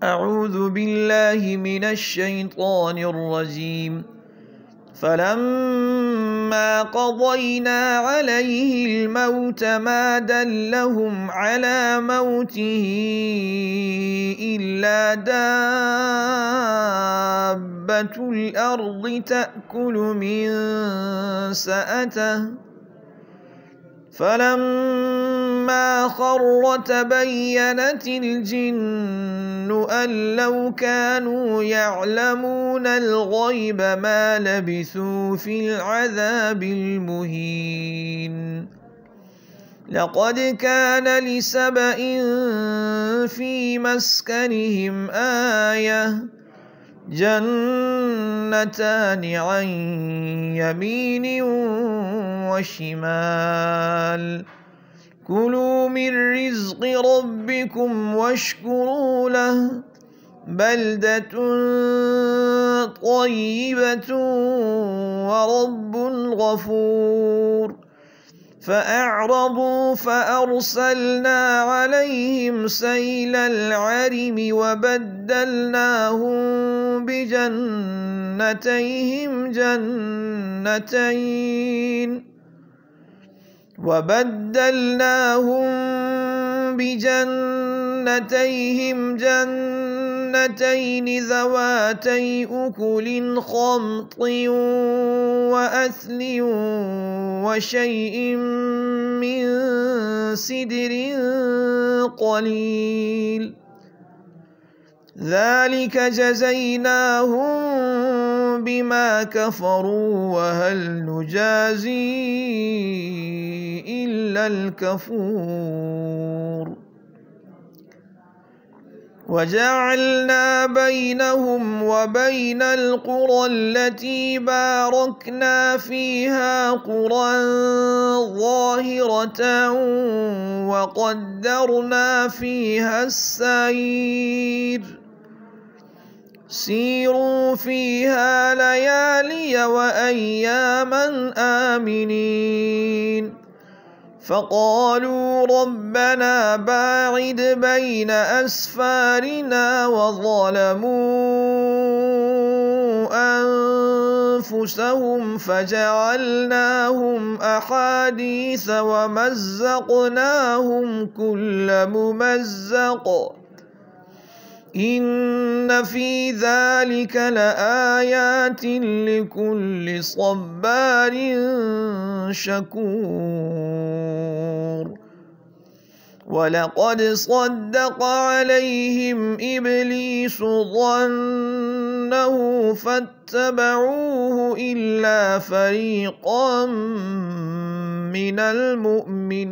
أعوذ بالله من الشيطان الرجيم. فلما قضينا عليه الموت ما دلهم على موته إلا دابة الأرض تأكل من سأته فلما خر تبينت الجن أن لو كانوا يعلمون الغيب ما لبثوا في العذاب المهين. لقد كان لسبإ في مسكنهم آية جنتان عن يمين وشمال كلوا من رزق ربكم واشكروا له بلدة طيبة ورب غفور. فأعرضوا فأرسلنا عليهم سيل العرم وبدلناهم بجنتين ذواتي أكل خمط وأثل وشيء من سدر قليل ذلك جزيناهم بما كفروا وهل نجازي إلا الكفور. وجعلنا بينهم وبين القرى التي باركنا فيها قرى ظاهرة وقدرنا فيها السير سيروا فيها ليالي وأياما آمنين. فقالوا ربنا باعد بين أسفارنا وظلموا أنفسهم فجعلناهم أحاديث ومزقناهم كل ممزق إن في ذلك لآيات لكل صبار شكور. ولقد صدق عليهم إبليس ظنه فاتبعوه إلا فريقا من المؤمنين.